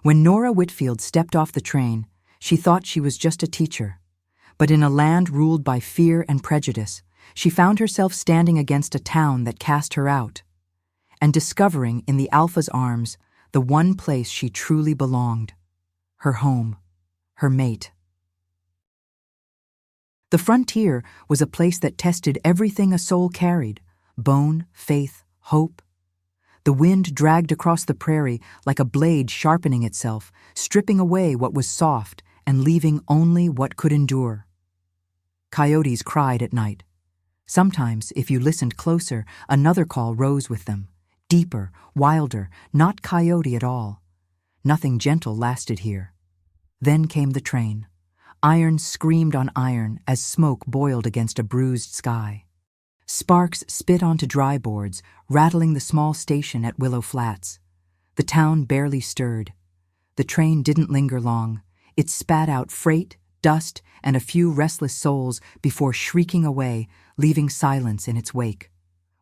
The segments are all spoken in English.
When Nora Whitfield stepped off the train, she thought she was just a teacher. But in a land ruled by fear and prejudice, she found herself standing against a town that cast her out, and discovering in the Alpha's arms the one place she truly belonged, her home, her mate. The frontier was a place that tested everything a soul carried: bone, faith, hope. The wind dragged across the prairie like a blade sharpening itself, stripping away what was soft and leaving only what could endure. Coyotes cried at night. Sometimes, if you listened closer, another call rose with them, deeper, wilder, not coyote at all. Nothing gentle lasted here. Then came the train. Iron screamed on iron as smoke boiled against a bruised sky. Sparks spit onto dry boards, rattling the small station at Willow Flats. The town barely stirred. The train didn't linger long. It spat out freight, dust, and a few restless souls before shrieking away, leaving silence in its wake.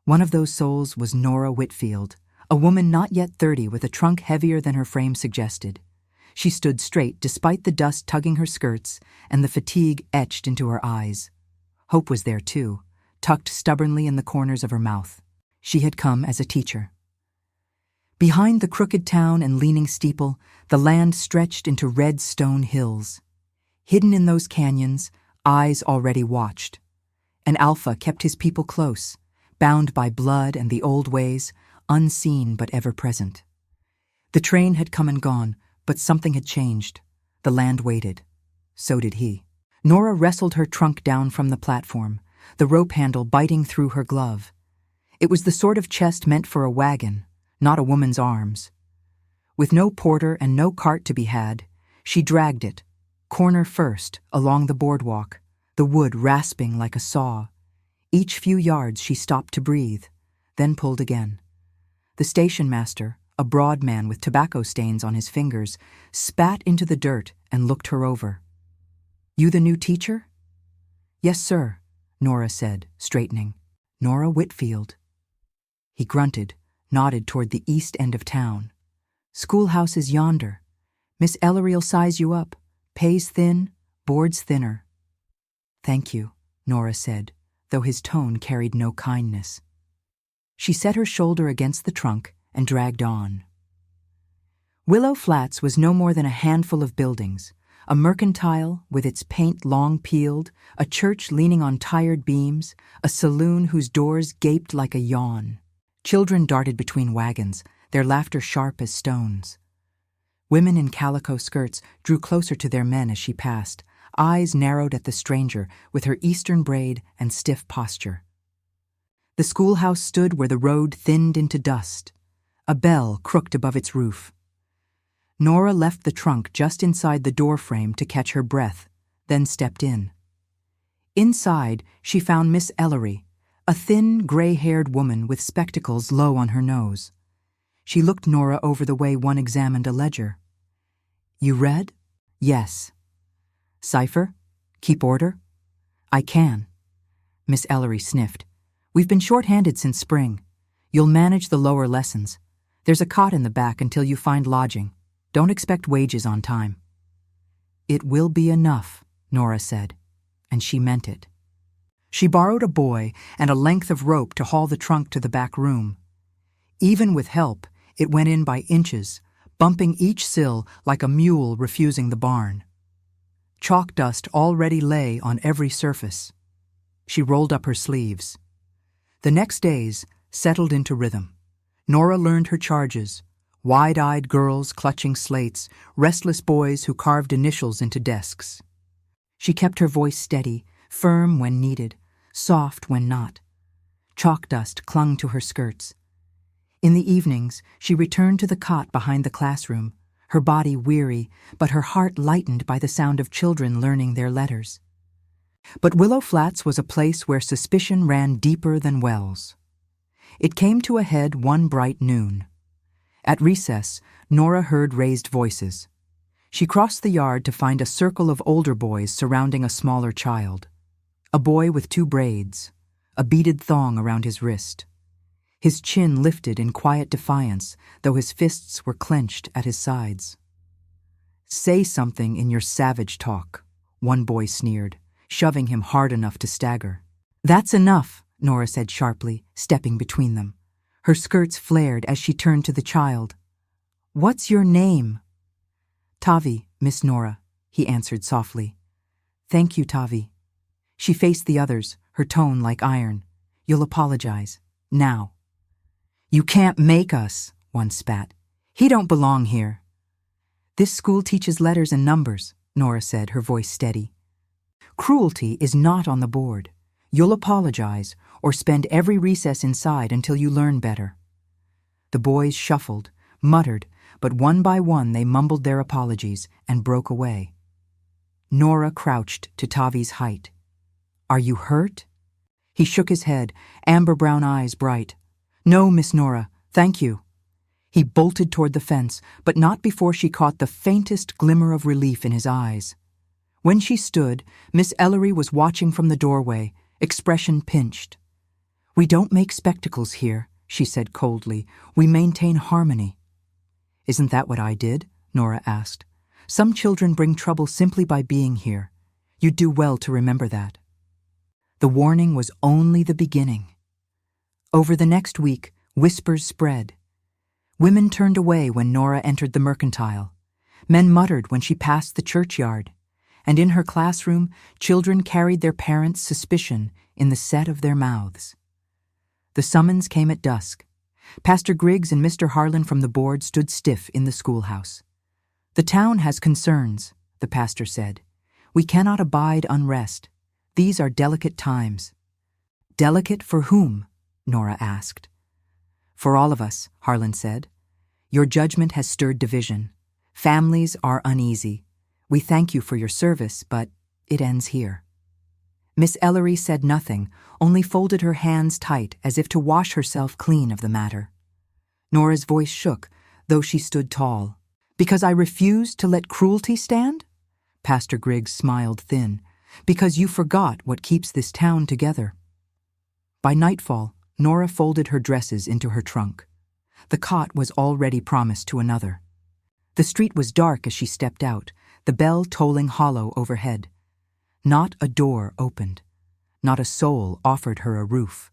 One of those souls was Nora Whitfield, a woman not yet 30 with a trunk heavier than her frame suggested. She stood straight despite the dust tugging her skirts and the fatigue etched into her eyes. Hope was there too, tucked stubbornly in the corners of her mouth. She had come as a teacher. Behind the crooked town and leaning steeple, the land stretched into red stone hills. Hidden in those canyons, eyes already watched. An Alpha kept his people close, bound by blood and the old ways, unseen but ever present. The train had come and gone, but something had changed. The land waited. So did he. Nora wrestled her trunk down from the platform, the rope handle biting through her glove. It was the sort of chest meant for a wagon, not a woman's arms. With no porter and no cart to be had, she dragged it, corner first, along the boardwalk, the wood rasping like a saw. Each few yards she stopped to breathe, then pulled again. The station master, a broad man with tobacco stains on his fingers, spat into the dirt and looked her over. "You the new teacher?" "Yes, sir," Nora said, straightening. "Nora Whitfield." He grunted, nodded toward the east end of town. "Schoolhouse is yonder. Miss Ellery'll size you up. Pays thin, boards thinner." "Thank you," Nora said, though his tone carried no kindness. She set her shoulder against the trunk and dragged on. Willow Flats was no more than a handful of buildings, a mercantile with its paint long peeled, a church leaning on tired beams, a saloon whose doors gaped like a yawn. Children darted between wagons, their laughter sharp as stones. Women in calico skirts drew closer to their men as she passed, eyes narrowed at the stranger with her eastern braid and stiff posture. The schoolhouse stood where the road thinned into dust. A bell crooked above its roof. Nora left the trunk just inside the doorframe to catch her breath, then stepped in. Inside, she found Miss Ellery, a thin, gray-haired woman with spectacles low on her nose. She looked Nora over the way one examined a ledger. "You read?" "Yes." "Cipher? Keep order?" "I can." Miss Ellery sniffed. "We've been short-handed since spring. You'll manage the lower lessons. There's a cot in the back until you find lodging. Don't expect wages on time." "It will be enough," Nora said, and she meant it. She borrowed a boy and a length of rope to haul the trunk to the back room. Even with help, it went in by inches, bumping each sill like a mule refusing the barn. Chalk dust already lay on every surface. She rolled up her sleeves. The next days settled into rhythm. Nora learned her charges: wide-eyed girls clutching slates, restless boys who carved initials into desks. She kept her voice steady, firm when needed, soft when not. Chalk dust clung to her skirts. In the evenings, she returned to the cot behind the classroom, her body weary, but her heart lightened by the sound of children learning their letters. But Willow Flats was a place where suspicion ran deeper than wells. It came to a head one bright noon. At recess, Nora heard raised voices. She crossed the yard to find a circle of older boys surrounding a smaller child. A boy with 2 braids, a beaded thong around his wrist. His chin lifted in quiet defiance, though his fists were clenched at his sides. Say something in your savage talk, one boy sneered, shoving him hard enough to stagger. That's enough, Nora said sharply, stepping between them. Her skirts flared as she turned to the child. What's your name? Tavi, Miss Nora, he answered softly. Thank you, Tavi. She faced the others, her tone like iron. You'll apologize. Now. You can't make us, one spat. He don't belong here. This school teaches letters and numbers, Nora said, her voice steady. Cruelty is not on the board. You'll apologize or spend every recess inside until you learn better. The boys shuffled, muttered, but one by one they mumbled their apologies and broke away. Nora crouched to Tavi's height. Are you hurt? He shook his head, amber-brown eyes bright. No, Miss Nora, thank you. He bolted toward the fence, but not before she caught the faintest glimmer of relief in his eyes. When she stood, Miss Ellery was watching from the doorway, expression pinched. We don't make spectacles here, she said coldly. We maintain harmony. Isn't that what I did? Nora asked. Some children bring trouble simply by being here. You'd do well to remember that. The warning was only the beginning. Over the next week, whispers spread. Women turned away when Nora entered the mercantile. Men muttered when she passed the churchyard. And in her classroom, children carried their parents' suspicion in the set of their mouths. The summons came at dusk. Pastor Griggs and Mr. Harlan from the board stood stiff in the schoolhouse. The town has concerns, the pastor said. We cannot abide unrest. These are delicate times. Delicate for whom? Nora asked. For all of us, Harlan said. Your judgment has stirred division. Families are uneasy. We thank you for your service, but it ends here. Miss Ellery said nothing, only folded her hands tight as if to wash herself clean of the matter. Nora's voice shook, though she stood tall. Because I refused to let cruelty stand? Pastor Griggs smiled thin. Because you forgot what keeps this town together. By nightfall, Nora folded her dresses into her trunk. The cot was already promised to another. The street was dark as she stepped out, the bell tolling hollow overhead. Not a door opened. Not a soul offered her a roof.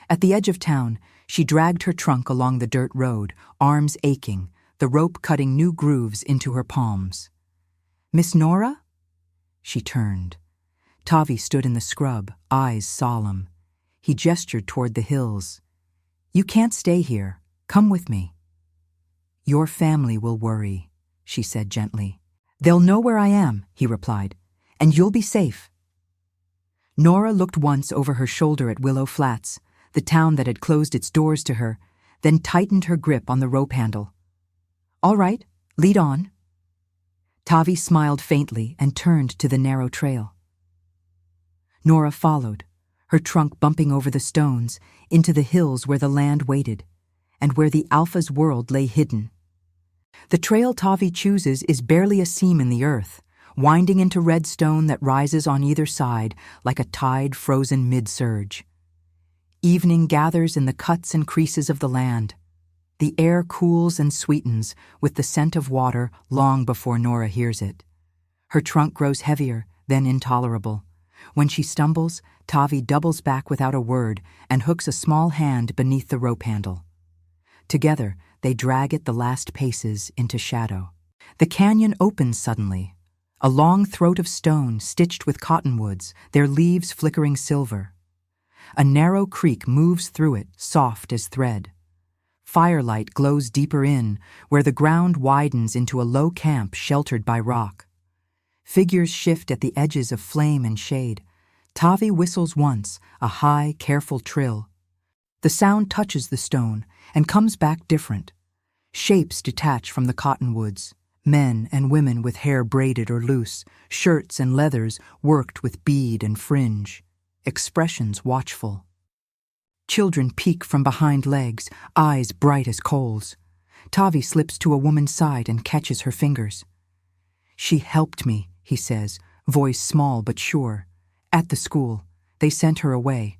At the edge of town, she dragged her trunk along the dirt road, arms aching, the rope cutting new grooves into her palms. Miss Nora? She turned. Tavi stood in the scrub, eyes solemn. He gestured toward the hills. You can't stay here. Come with me. Your family will worry, she said gently. They'll know where I am, he replied, and you'll be safe. Nora looked once over her shoulder at Willow Flats, the town that had closed its doors to her, then tightened her grip on the rope handle. All right, lead on. Tavi smiled faintly and turned to the narrow trail. Nora followed, her trunk bumping over the stones, into the hills where the land waited, and where the Alpha's world lay hidden. The trail Tavi chooses is barely a seam in the earth, winding into red stone that rises on either side like a tide frozen mid-surge. Evening gathers in the cuts and creases of the land. The air cools and sweetens with the scent of water long before Nora hears it. Her trunk grows heavier, then intolerable. When she stumbles, Tavi doubles back without a word and hooks a small hand beneath the rope handle. Together, they drag it the last paces into shadow. The canyon opens suddenly, a long throat of stone stitched with cottonwoods, their leaves flickering silver. A narrow creek moves through it, soft as thread. Firelight glows deeper in, where the ground widens into a low camp sheltered by rock. Figures shift at the edges of flame and shade. Tavi whistles once, a high, careful trill. The sound touches the stone and comes back different. Shapes detach from the cottonwoods, men and women with hair braided or loose, shirts and leathers worked with bead and fringe, expressions watchful. Children peek from behind legs, eyes bright as coals. Tavi slips to a woman's side and catches her fingers. She helped me, he says, voice small but sure. At the school, they sent her away.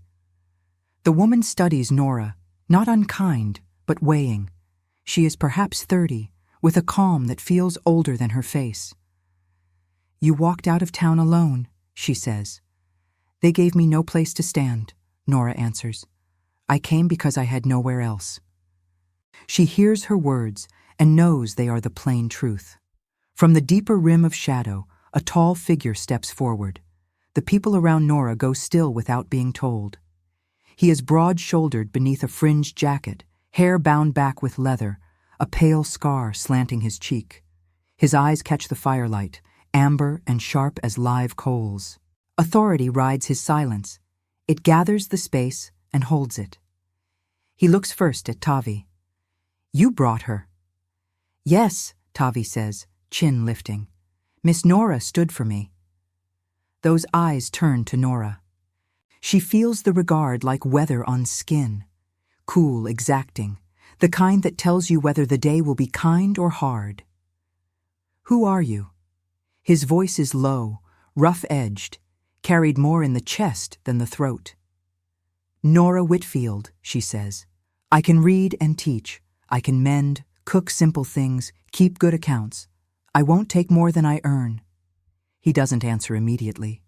The woman studies Nora, not unkind, but weighing. She is perhaps 30, with a calm that feels older than her face. "You walked out of town alone," she says. "They gave me no place to stand," Nora answers. "I came because I had nowhere else." She hears her words and knows they are the plain truth. From the deeper rim of shadow, a tall figure steps forward. The people around Nora go still without being told. He is broad-shouldered beneath a fringed jacket, hair bound back with leather, a pale scar slanting his cheek. His eyes catch the firelight, amber and sharp as live coals. Authority rides his silence. It gathers the space and holds it. He looks first at Tavi. "You brought her." "Yes," Tavi says, chin lifting. "Miss Nora stood for me." Those eyes turn to Nora. She feels the regard like weather on skin, cool, exacting, the kind that tells you whether the day will be kind or hard. "Who are you?" His voice is low, rough-edged, carried more in the chest than the throat. "Nora Whitfield," she says. "I can read and teach. I can mend, cook simple things, keep good accounts. I won't take more than I earn." He doesn't answer immediately.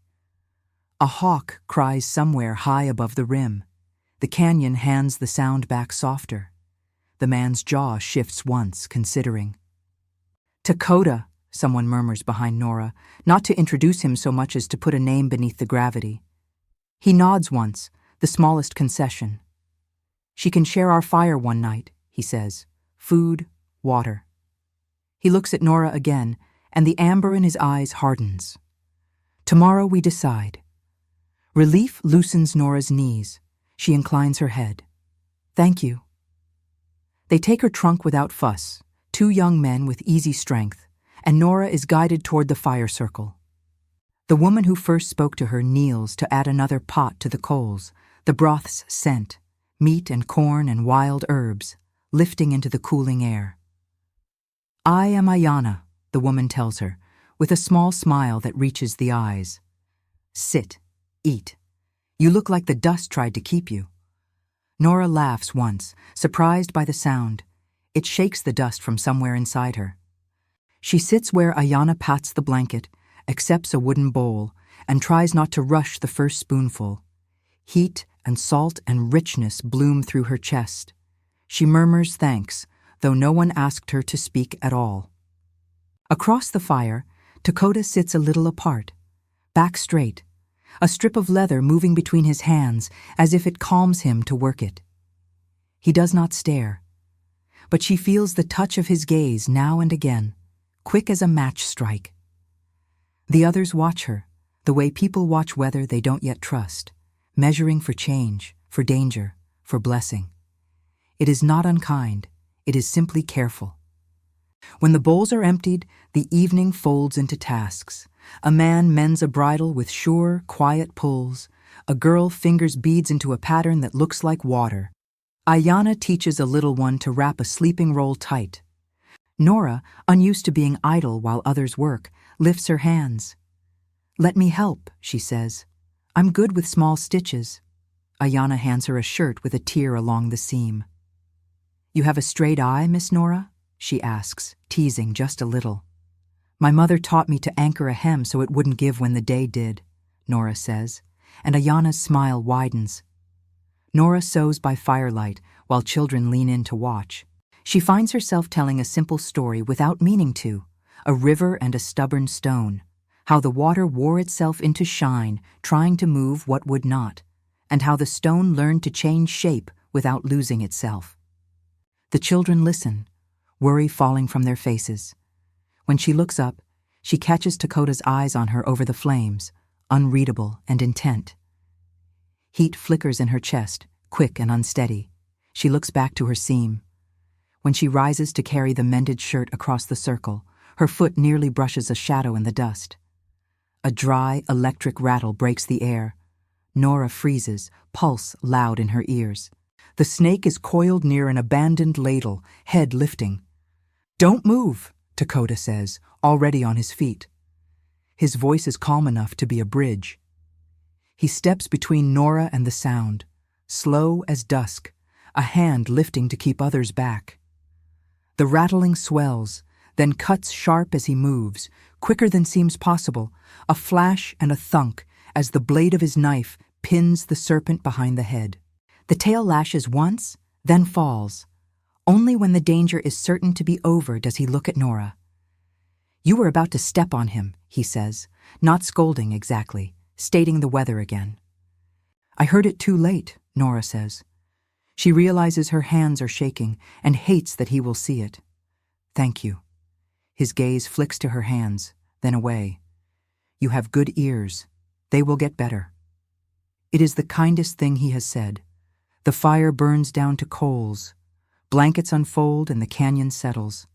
A hawk cries somewhere high above the rim. The canyon hands the sound back softer. The man's jaw shifts once, considering. "Takoda," someone murmurs behind Nora, not to introduce him so much as to put a name beneath the gravity. He nods once, the smallest concession. "She can share our fire one night," he says. "Food, water." He looks at Nora again, and the amber in his eyes hardens. "Tomorrow we decide." Relief loosens Nora's knees. She inclines her head. "Thank you." They take her trunk without fuss, two young men with easy strength, and Nora is guided toward the fire circle. The woman who first spoke to her kneels to add another pot to the coals, the broth's scent, meat and corn and wild herbs, lifting into the cooling air. "I am Ayana," the woman tells her, with a small smile that reaches the eyes. "Sit, eat. You look like the dust tried to keep you." Nora laughs once, surprised by the sound. It shakes the dust from somewhere inside her. She sits where Ayana pats the blanket, accepts a wooden bowl, and tries not to rush the first spoonful. Heat and salt and richness bloom through her chest. She murmurs thanks, though no one asked her to speak at all. Across the fire, Takoda sits a little apart, back straight, a strip of leather moving between his hands as if it calms him to work it. He does not stare, but she feels the touch of his gaze now and again, quick as a match strike. The others watch her, the way people watch weather they don't yet trust, measuring for change, for danger, for blessing. It is not unkind, it is simply careful. When the bowls are emptied, the evening folds into tasks. A man mends a bridle with sure, quiet pulls. A girl fingers beads into a pattern that looks like water. Ayana teaches a little one to wrap a sleeping roll tight. Nora, unused to being idle while others work, lifts her hands. "Let me help," she says. "I'm good with small stitches." Ayana hands her a shirt with a tear along the seam. "You have a straight eye, Miss Nora?" she asks, teasing just a little. "My mother taught me to anchor a hem so it wouldn't give when the day did," Nora says, and Ayana's smile widens. Nora sews by firelight while children lean in to watch. She finds herself telling a simple story without meaning to, a river and a stubborn stone, how the water wore itself into shine, trying to move what would not, and how the stone learned to change shape without losing itself. The children listen, worry falling from their faces. When she looks up, she catches Takoda's eyes on her over the flames, unreadable and intent. Heat flickers in her chest, quick and unsteady. She looks back to her seam. When she rises to carry the mended shirt across the circle, her foot nearly brushes a shadow in the dust. A dry, electric rattle breaks the air. Nora freezes, pulse loud in her ears. The snake is coiled near an abandoned ladle, head lifting. "Don't move," Takoda says, already on his feet. His voice is calm enough to be a bridge. He steps between Nora and the sound, slow as dusk, a hand lifting to keep others back. The rattling swells, then cuts sharp as he moves, quicker than seems possible, a flash and a thunk as the blade of his knife pins the serpent behind the head. The tail lashes once, then falls. Only when the danger is certain to be over does he look at Nora. "You were about to step on him," he says, not scolding exactly, stating the weather again. "I heard it too late," Nora says. She realizes her hands are shaking and hates that he will see it. "Thank you." His gaze flicks to her hands, then away. "You have good ears. They will get better." It is the kindest thing he has said. The fire burns down to coals. Blankets unfold and the canyon settles.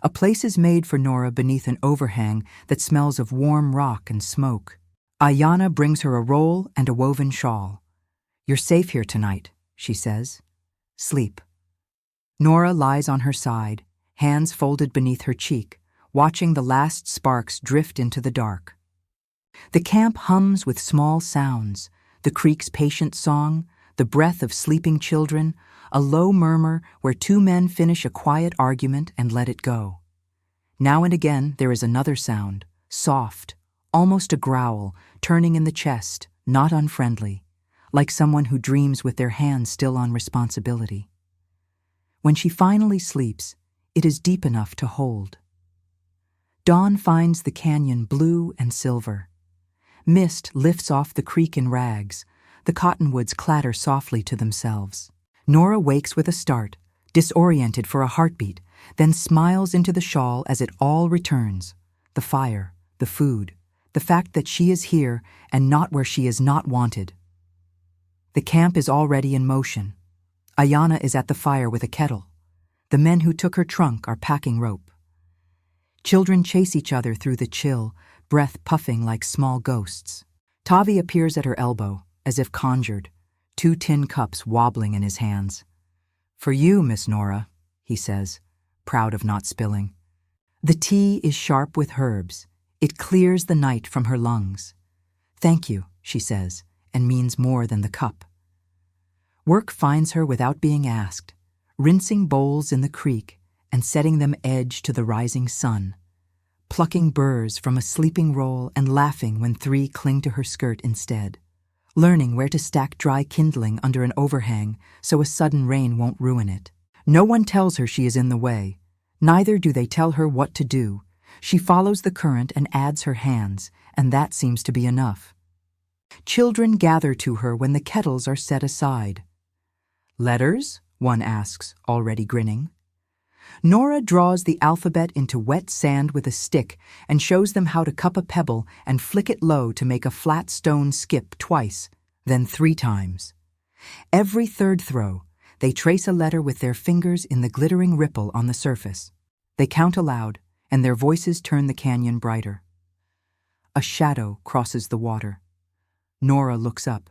A place is made for Nora beneath an overhang that smells of warm rock and smoke. Ayanna brings her a roll and a woven shawl. "You're safe here tonight," she says. "Sleep." Nora lies on her side, hands folded beneath her cheek, watching the last sparks drift into the dark. The camp hums with small sounds, the creek's patient song, the breath of sleeping children, a low murmur where two men finish a quiet argument and let it go. Now and again there is another sound, soft, almost a growl, turning in the chest, not unfriendly, like someone who dreams with their hands still on responsibility. When she finally sleeps, it is deep enough to hold. Dawn finds the canyon blue and silver. Mist lifts off the creek in rags. The cottonwoods clatter softly to themselves. Nora wakes with a start, disoriented for a heartbeat, then smiles into the shawl as it all returns. The fire, the food, the fact that she is here and not where she is not wanted. The camp is already in motion. Ayanna is at the fire with a kettle. The men who took her trunk are packing rope. Children chase each other through the chill, breath puffing like small ghosts. Tavi appears at her elbow, as if conjured, 2 tin cups wobbling in his hands. "For you, Miss Nora," he says, proud of not spilling. The tea is sharp with herbs. It clears the night from her lungs. "Thank you," she says, and means more than the cup. Work finds her without being asked, rinsing bowls in the creek and setting them edge to the rising sun, plucking burrs from a sleeping roll and laughing when 3 cling to her skirt instead, learning where to stack dry kindling under an overhang so a sudden rain won't ruin it. No one tells her she is in the way. Neither do they tell her what to do. She follows the current and adds her hands, and that seems to be enough. Children gather to her when the kettles are set aside. "Letters?" one asks, already grinning. Nora draws the alphabet into wet sand with a stick and shows them how to cup a pebble and flick it low to make a flat stone skip twice, then 3 times. Every 3rd throw, they trace a letter with their fingers in the glittering ripple on the surface. They count aloud, and their voices turn the canyon brighter. A shadow crosses the water. Nora looks up.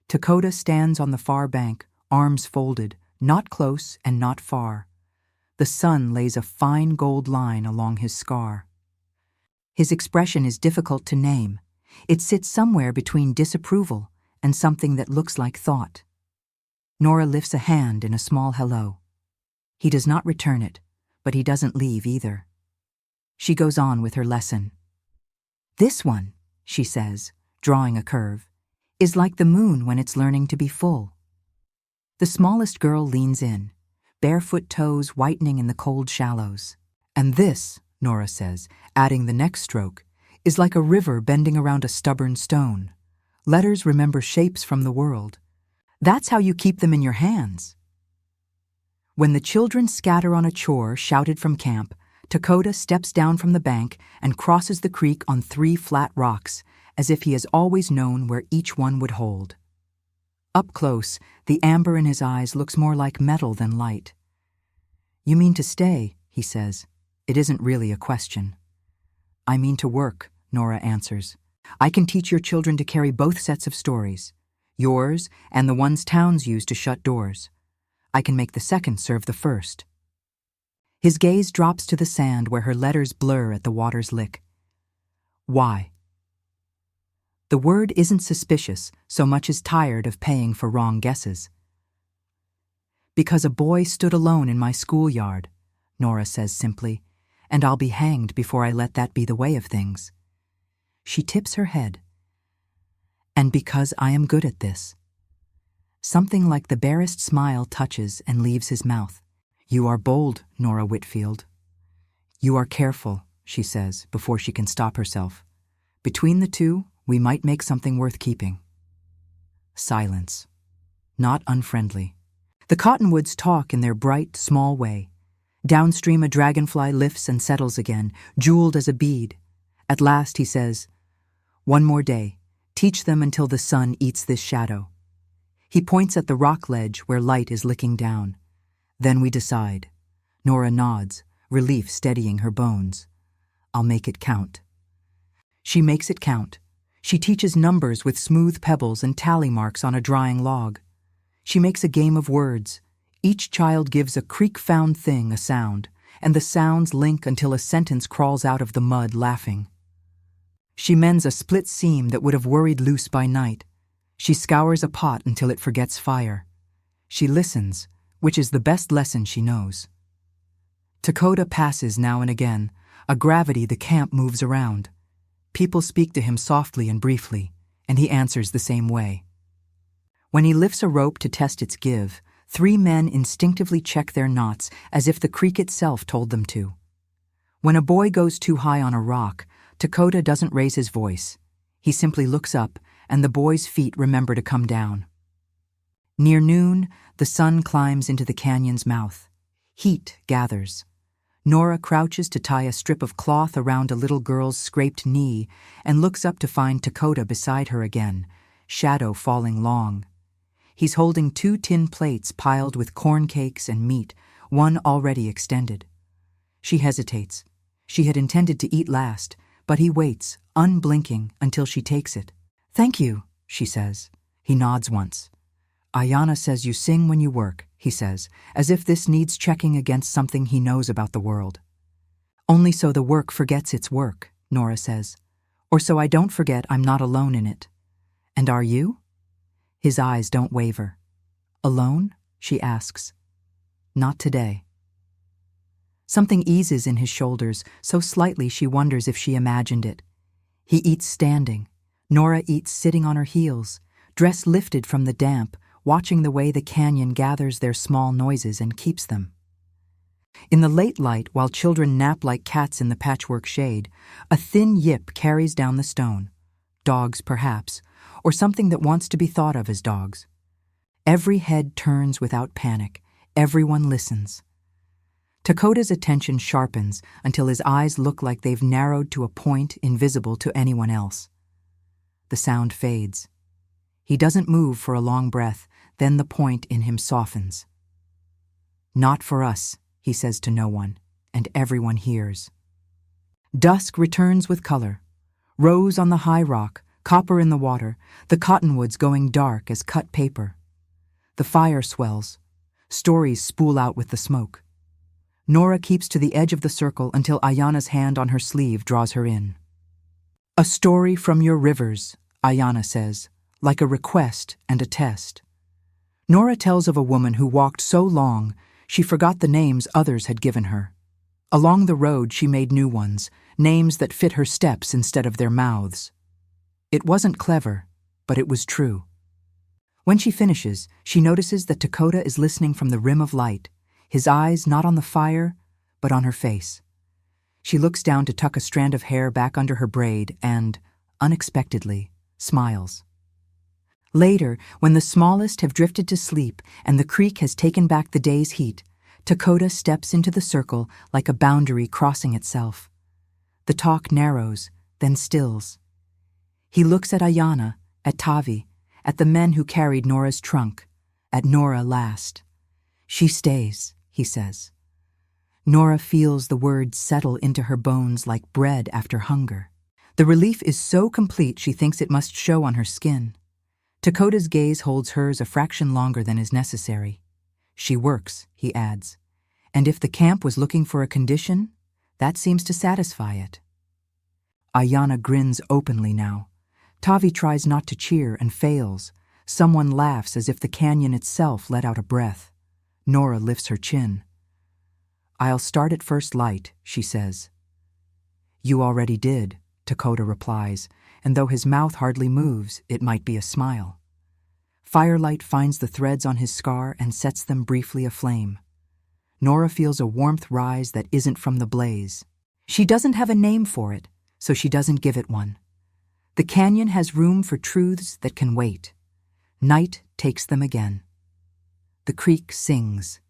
Takoda stands on the far bank, arms folded, not close and not far. The sun lays a fine gold line along his scar. His expression is difficult to name. It sits somewhere between disapproval and something that looks like thought. Nora lifts a hand in a small hello. He does not return it, but he doesn't leave either. She goes on with her lesson. "This one," she says, drawing a curve, "is like the moon when it's learning to be full." The smallest girl leans in, barefoot toes whitening in the cold shallows. "And this," Nora says, adding the next stroke, "is like a river bending around a stubborn stone. Letters remember shapes from the world. That's how you keep them in your hands." When the children scatter on a chore shouted from camp, Takoda steps down from the bank and crosses the creek on 3 flat rocks, as if he has always known where each one would hold. Up close, the amber in his eyes looks more like metal than light. "You mean to stay," he says. It isn't really a question. "I mean to work," Nora answers. "I can teach your children to carry both sets of stories, yours and the ones towns use to shut doors. I can make the second serve the first." His gaze drops to the sand where her letters blur at the water's lick. "Why?" The word isn't suspicious so much as tired of paying for wrong guesses. "Because a boy stood alone in my schoolyard. Nora says simply, and I'll be hanged before I let that be the way of things. She tips her head. And because I am good at this. Something like the barest smile touches and leaves his mouth. You are bold, Nora Whitfield. You are careful, she says before she can stop herself. Between the two, we might make something worth keeping. Silence. Not unfriendly. The cottonwoods talk in their bright, small way. Downstream a dragonfly lifts and settles again, jeweled as a bead. At last he says, "One more day. Teach them until the sun eats this shadow." He points at the rock ledge where light is licking down. Then we decide. Nora nods, relief steadying her bones. I'll make it count. She makes it count. She teaches numbers with smooth pebbles and tally marks on a drying log. She makes a game of words. Each child gives a creek-found thing a sound, and the sounds link until a sentence crawls out of the mud laughing. She mends a split seam that would have worried loose by night. She scours a pot until it forgets fire. She listens, which is the best lesson she knows. Takoda passes now and again, a gravity the camp moves around. People speak to him softly and briefly, and he answers the same way. When he lifts a rope to test its give, 3 men instinctively check their knots as if the creek itself told them to. When a boy goes too high on a rock, Takoda doesn't raise his voice. He simply looks up, and the boy's feet remember to come down. Near noon, the sun climbs into the canyon's mouth. Heat gathers. Nora crouches to tie a strip of cloth around a little girl's scraped knee and looks up to find Takoda beside her again, shadow falling long. He's holding 2 tin plates piled with corn cakes and meat, one already extended. She hesitates. She had intended to eat last, but he waits, unblinking, until she takes it. "Thank you," she says. He nods once. "Ayanna says you sing when you work," he says, as if this needs checking against something he knows about the world. "Only so the work forgets its work," Nora says. "Or so I don't forget I'm not alone in it." "And are you?" His eyes don't waver. "Alone?" she asks. "Not today." Something eases in his shoulders, so slightly she wonders if she imagined it. He eats standing. Nora eats sitting on her heels, dress lifted from the damp, watching the way the canyon gathers their small noises and keeps them. In the late light, while children nap like cats in the patchwork shade, a thin yip carries down the stone. Dogs, perhaps, or something that wants to be thought of as dogs. Every head turns without panic. Everyone listens. Takoda's attention sharpens until his eyes look like they've narrowed to a point invisible to anyone else. The sound fades. He doesn't move for a long breath, then the point in him softens. "Not for us," he says to no one, and everyone hears. Dusk returns with color. Rose on the high rock, copper in the water, the cottonwoods going dark as cut paper. The fire swells. Stories spool out with the smoke. Nora keeps to the edge of the circle until Ayanna's hand on her sleeve draws her in. "A story from your rivers," Ayanna says, like a request and a test. Nora tells of a woman who walked so long she forgot the names others had given her. Along the road she made new ones, names that fit her steps instead of their mouths. It wasn't clever, but it was true. When she finishes, she notices that Takoda is listening from the rim of light, his eyes not on the fire, but on her face. She looks down to tuck a strand of hair back under her braid and, unexpectedly, smiles. Later, when the smallest have drifted to sleep and the creek has taken back the day's heat, Takoda steps into the circle like a boundary crossing itself. The talk narrows, then stills. He looks at Ayanna, at Tavi, at the men who carried Nora's trunk, at Nora last. "She stays," he says. Nora feels the words settle into her bones like bread after hunger. The relief is so complete she thinks it must show on her skin. Takoda's gaze holds hers a fraction longer than is necessary. "She works," he adds. "And if the camp was looking for a condition, that seems to satisfy it." Ayanna grins openly now. Tavi tries not to cheer and fails. Someone laughs as if the canyon itself let out a breath. Nora lifts her chin. "I'll start at first light," she says. "You already did," Takoda replies, and though his mouth hardly moves, it might be a smile. Firelight finds the threads on his scar and sets them briefly aflame. Nora feels a warmth rise that isn't from the blaze. She doesn't have a name for it, so she doesn't give it one. The canyon has room for truths that can wait. Night takes them again. The creek sings.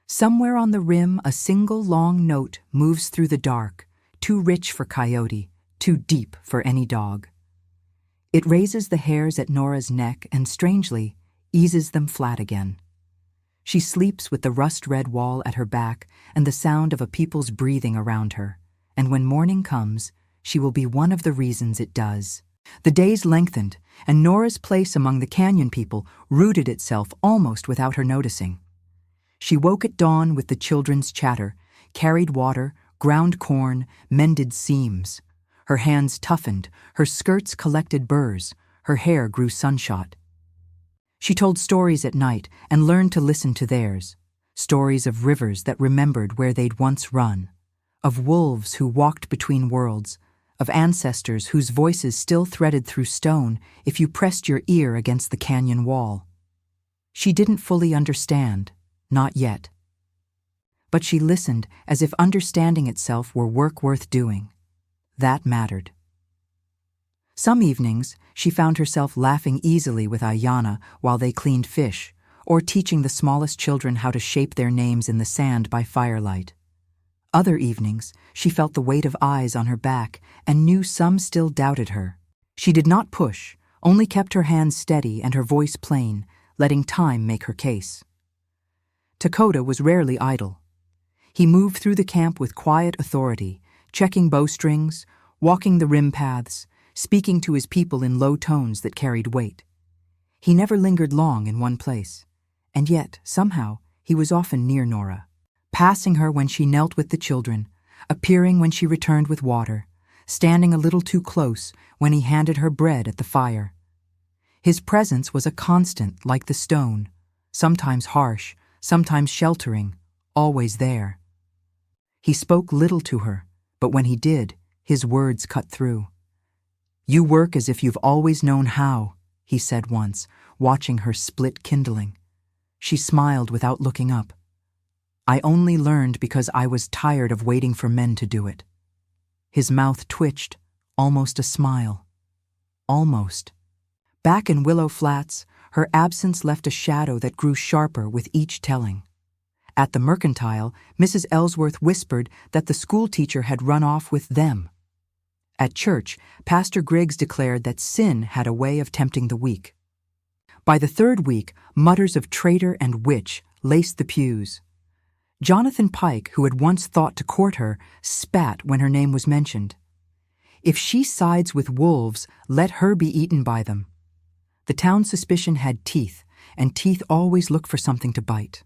Somewhere on the rim, a single long note moves through the dark, too rich for coyote, too deep for any dog. It raises the hairs at Nora's neck and, strangely, eases them flat again. She sleeps with the rust-red wall at her back and the sound of a people's breathing around her, and when morning comes, she will be one of the reasons it does. The days lengthened, and Nora's place among the canyon people rooted itself almost without her noticing. She woke at dawn with the children's chatter, carried water, ground corn, mended seams. Her hands toughened, her skirts collected burrs, her hair grew sunshot. She told stories at night and learned to listen to theirs, stories of rivers that remembered where they'd once run, of wolves who walked between worlds, of ancestors whose voices still threaded through stone if you pressed your ear against the canyon wall. She didn't fully understand, not yet. But she listened as if understanding itself were work worth doing. That mattered. Some evenings, she found herself laughing easily with Ayanna while they cleaned fish, or teaching the smallest children how to shape their names in the sand by firelight. Other evenings, she felt the weight of eyes on her back and knew some still doubted her. She did not push, only kept her hands steady and her voice plain, letting time make her case. Takoda was rarely idle. He moved through the camp with quiet authority, checking bowstrings, walking the rim paths, speaking to his people in low tones that carried weight. He never lingered long in one place, and yet, somehow, he was often near Nora, passing her when she knelt with the children, appearing when she returned with water, standing a little too close when he handed her bread at the fire. His presence was a constant like the stone, sometimes harsh, sometimes sheltering, always there. He spoke little to her, but when he did, his words cut through. "You work as if you've always known how," he said once, watching her split kindling. She smiled without looking up. "I only learned because I was tired of waiting for men to do it." His mouth twitched, almost a smile. Almost. Back in Willow Flats, her absence left a shadow that grew sharper with each telling. At the Mercantile, Mrs. Ellsworth whispered that the schoolteacher had run off with them. At church, Pastor Griggs declared that sin had a way of tempting the weak. By the third week, mutters of traitor and witch laced the pews. Jonathan Pike, who had once thought to court her, spat when her name was mentioned. If she sides with wolves, let her be eaten by them. The town's suspicion had teeth, and teeth always look for something to bite.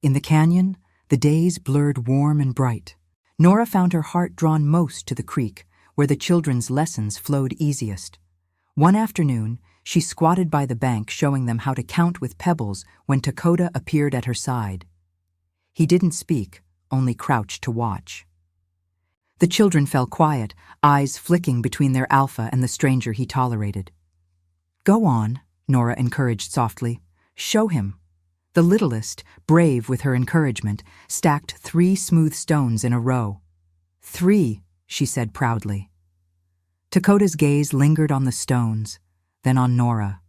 In the canyon, the days blurred warm and bright. Nora found her heart drawn most to the creek, where the children's lessons flowed easiest. One afternoon, she squatted by the bank showing them how to count with pebbles when Takoda appeared at her side. He didn't speak, only crouched to watch. The children fell quiet, eyes flicking between their alpha and the stranger he tolerated. "Go on," Nora encouraged softly. "Show him." The littlest, brave with her encouragement, stacked 3 smooth stones in a row. 3, she said proudly. Takoda's gaze lingered on the stones, then on Nora.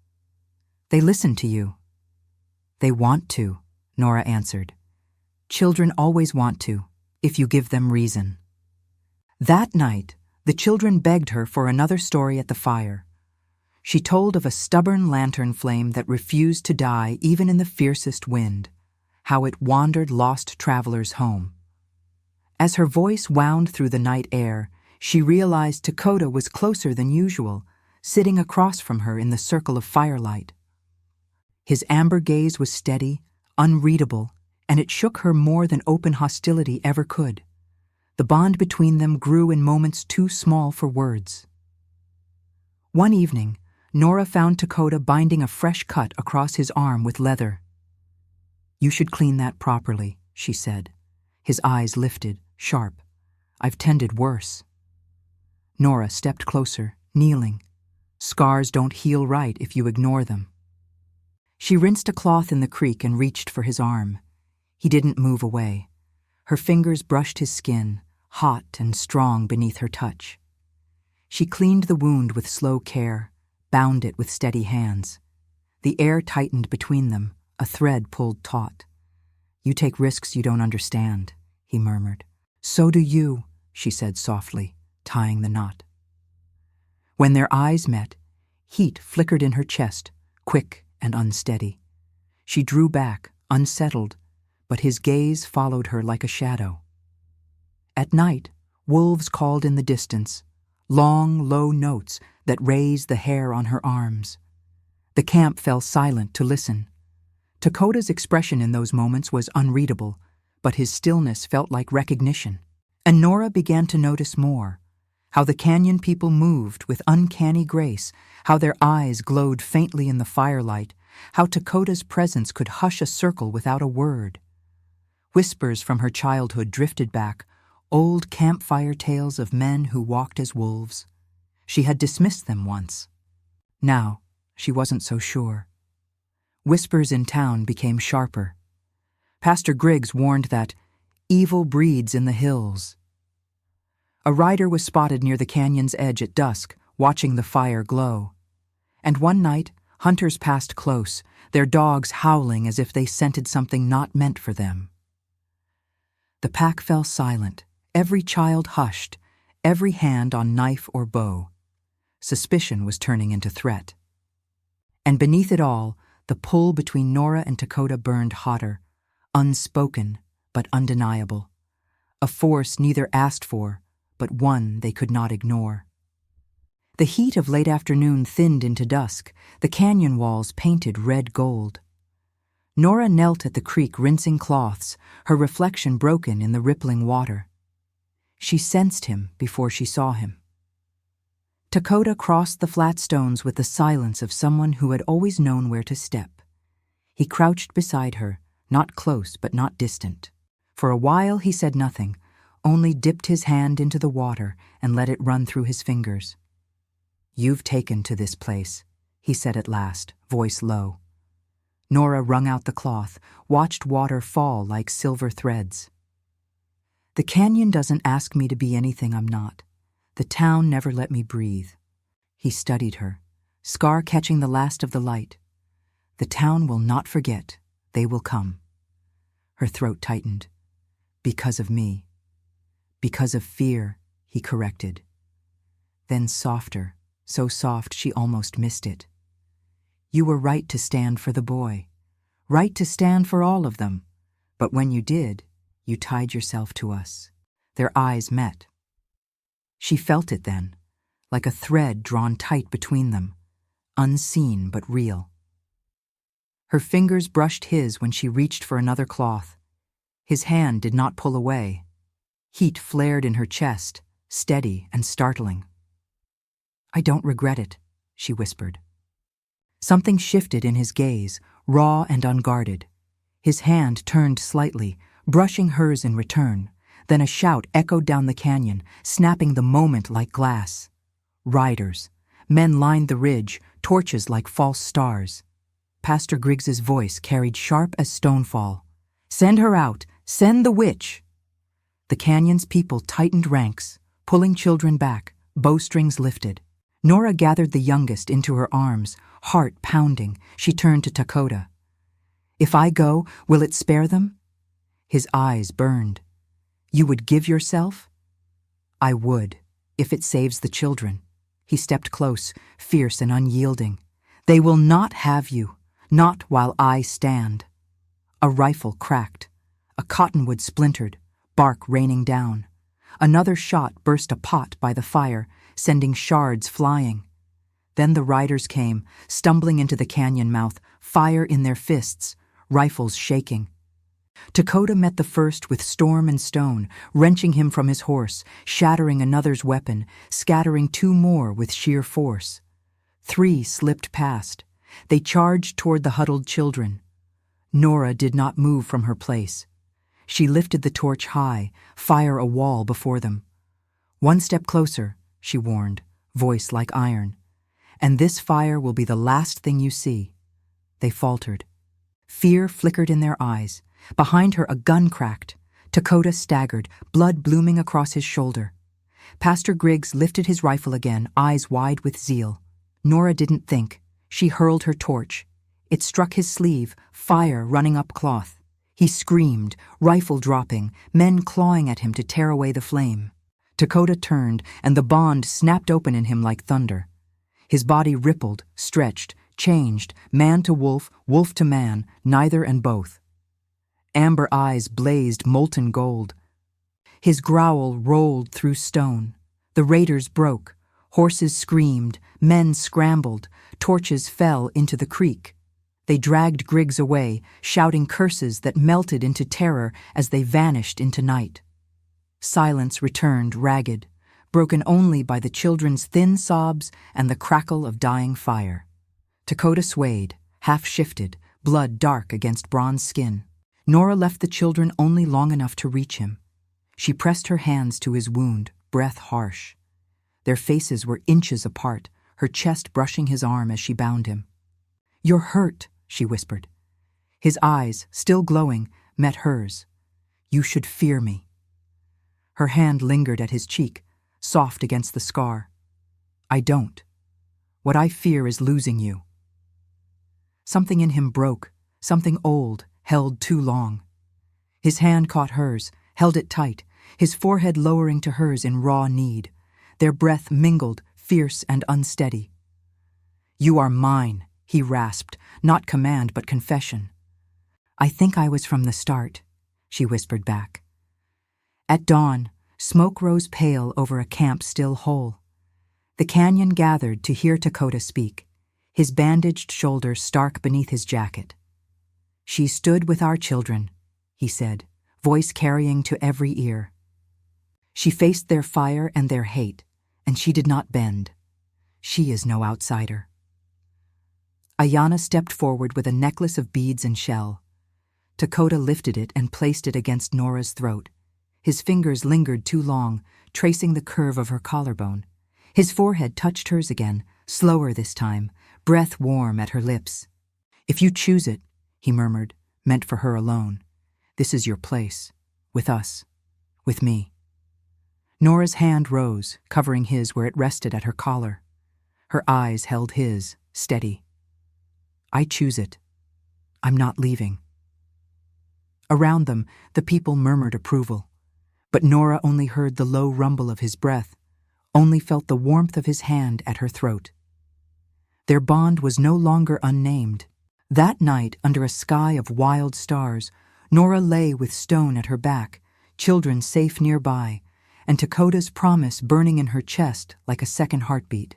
"They listen to you." "They want to," Nora answered. "Children always want to, if you give them reason." That night, the children begged her for another story at the fire. She told of a stubborn lantern flame that refused to die even in the fiercest wind, how it wandered lost travelers home. As her voice wound through the night air, she realized Takoda was closer than usual, sitting across from her in the circle of firelight. His amber gaze was steady, unreadable, and it shook her more than open hostility ever could. The bond between them grew in moments too small for words. One evening, Nora found Takoda binding a fresh cut across his arm with leather. "You should clean that properly," she said. His eyes lifted, sharp. "I've tended worse." Nora stepped closer, kneeling. Scars don't heal right if you ignore them. She rinsed a cloth in the creek and reached for his arm. He didn't move away. Her fingers brushed his skin, hot and strong beneath her touch. She cleaned the wound with slow care, bound it with steady hands. The air tightened between them, a thread pulled taut. "You take risks you don't understand," he murmured. "So do you," she said softly, tying the knot. When their eyes met, heat flickered in her chest, quick and unsteady. She drew back, unsettled, but his gaze followed her like a shadow. At night, wolves called in the distance, long, low notes that raised the hair on her arms. The camp fell silent to listen. Takoda's expression in those moments was unreadable, but his stillness felt like recognition. And Nora began to notice more, how the canyon people moved with uncanny grace, how their eyes glowed faintly in the firelight, how Takoda's presence could hush a circle without a word. Whispers from her childhood drifted back, old campfire tales of men who walked as wolves. She had dismissed them once. Now, she wasn't so sure. Whispers in town became sharper. Pastor Griggs warned that evil breeds in the hills. A rider was spotted near the canyon's edge at dusk, watching the fire glow. And one night, hunters passed close, their dogs howling as if they scented something not meant for them. The pack fell silent, every child hushed, every hand on knife or bow. Suspicion was turning into threat. And beneath it all, the pull between Nora and Takoda burned hotter, unspoken but undeniable. A force neither asked for, but one they could not ignore. The heat of late afternoon thinned into dusk, the canyon walls painted red gold. Nora knelt at the creek rinsing cloths, her reflection broken in the rippling water. She sensed him before she saw him. Takoda crossed the flat stones with the silence of someone who had always known where to step. He crouched beside her, not close but not distant. For a while he said nothing, only dipped his hand into the water and let it run through his fingers. "You've taken to this place," he said at last, voice low. Nora wrung out the cloth, watched water fall like silver threads. "The canyon doesn't ask me to be anything I'm not. The town never let me breathe." He studied her, scar catching the last of the light. "The town will not forget. They will come." Her throat tightened. "Because of me." "Because of fear," he corrected. Then softer, so soft she almost missed it. "You were right to stand for the boy, right to stand for all of them. But when you did, you tied yourself to us." Their eyes met. She felt it then, like a thread drawn tight between them, unseen but real. Her fingers brushed his when she reached for another cloth. His hand did not pull away. Heat flared in her chest, steady and startling. "I don't regret it," she whispered. Something shifted in his gaze, raw and unguarded. His hand turned slightly, brushing hers in return. Then a shout echoed down the canyon, snapping the moment like glass. Riders. Men lined the ridge, torches like false stars. Pastor Griggs's voice carried sharp as stonefall. "Send her out! Send the witch!" The canyon's people tightened ranks, pulling children back, bowstrings lifted. Nora gathered the youngest into her arms, heart pounding. She turned to Takoda. "If I go, will it spare them?" His eyes burned. "You would give yourself?" "I would, if it saves the children." He stepped close, fierce and unyielding. "They will not have you, not while I stand." A rifle cracked. A cottonwood splintered, bark raining down. Another shot burst a pot by the fire, sending shards flying. Then the riders came, stumbling into the canyon mouth, fire in their fists, rifles shaking. Takoda met the first with storm and stone, wrenching him from his horse, shattering another's weapon, scattering two more with sheer force. 3 slipped past. They charged toward the huddled children. Nora did not move from her place. She lifted the torch high, fire a wall before them. "One step closer," she warned, voice like iron. "And this fire will be the last thing you see." They faltered. Fear flickered in their eyes. Behind her, a gun cracked. Takoda staggered, blood blooming across his shoulder. Pastor Griggs lifted his rifle again, eyes wide with zeal. Nora didn't think. She hurled her torch. It struck his sleeve, fire running up cloth. He screamed, rifle dropping, men clawing at him to tear away the flame. Takoda turned, and the bond snapped open in him like thunder. His body rippled, stretched, changed, man to wolf, wolf to man, neither and both. Amber eyes blazed molten gold. His growl rolled through stone. The raiders broke. Horses screamed, men scrambled, torches fell into the creek. They dragged Griggs away, shouting curses that melted into terror as they vanished into night. Silence returned ragged, broken only by the children's thin sobs and the crackle of dying fire. Takoda swayed, half-shifted, blood dark against bronze skin. Nora left the children only long enough to reach him. She pressed her hands to his wound, breath harsh. Their faces were inches apart, her chest brushing his arm as she bound him. "You're hurt," she whispered. His eyes, still glowing, met hers. "You should fear me." Her hand lingered at his cheek, soft against the scar. "I don't. What I fear is losing you." Something in him broke, something old, held too long. His hand caught hers, held it tight, his forehead lowering to hers in raw need. Their breath mingled, fierce and unsteady. "You are mine," he rasped, not command but confession. "I think I was from the start," she whispered back. At dawn, smoke rose pale over a camp still whole. The canyon gathered to hear Takoda speak, his bandaged shoulder stark beneath his jacket. "She stood with our children," he said, voice carrying to every ear. "She faced their fire and their hate, and she did not bend. She is no outsider." Ayana stepped forward with a necklace of beads and shell. Takoda lifted it and placed it against Nora's throat. His fingers lingered too long, tracing the curve of her collarbone. His forehead touched hers again, slower this time, breath warm at her lips. "If you choose it," he murmured, meant for her alone. "This is your place. With us. With me." Nora's hand rose, covering his where it rested at her collar. Her eyes held his, steady. "I choose it. I'm not leaving." Around them, the people murmured approval. But Nora only heard the low rumble of his breath, only felt the warmth of his hand at her throat. Their bond was no longer unnamed. That night, under a sky of wild stars, Nora lay with stone at her back, children safe nearby, and Takoda's promise burning in her chest like a second heartbeat.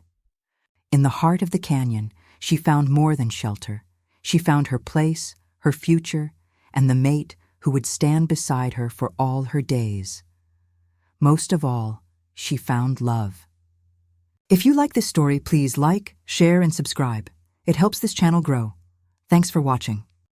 In the heart of the canyon, she found more than shelter. She found her place, her future, and the mate who would stand beside her for all her days. Most of all, she found love. If you like this story, please like, share, and subscribe. It helps this channel grow. Thanks for watching.